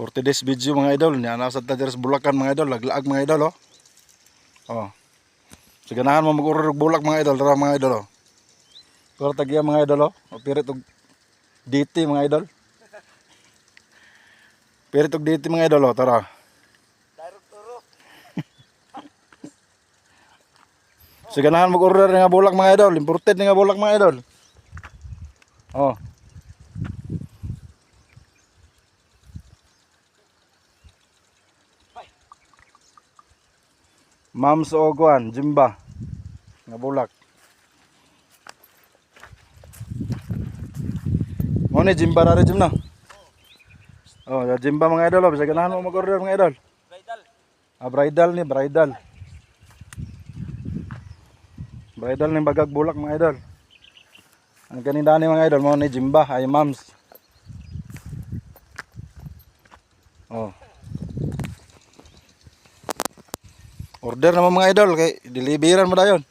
40 days video mga idol. Yan nasa taderes Bulacan mga idol, laglaag mga idol oh. Oh. So ganahan mo mag-order og bulak mga idol, tara mga idol oh. Pero tagiya mga idol oh. Pirit og DT mga idol. Pirit og DT mga idol oh, tara. So ganahan mag-order nga bulak mga idol, imported nga bulak mga idol. Oh. Mams Ogwan, Jimba. Nga bulak. Mo ni Jimba na rin Jim na. Oh, Jimba mga idol, bisa ganahan mo mag-order mga idol. Bridal. Bridal ni, bridal. Bridal ni bagag bulak mga idol. Ang kanina ni mga idol mo ni Jimba ay Mams. Oh. Order naman mga idol kay deliveran mo dayon.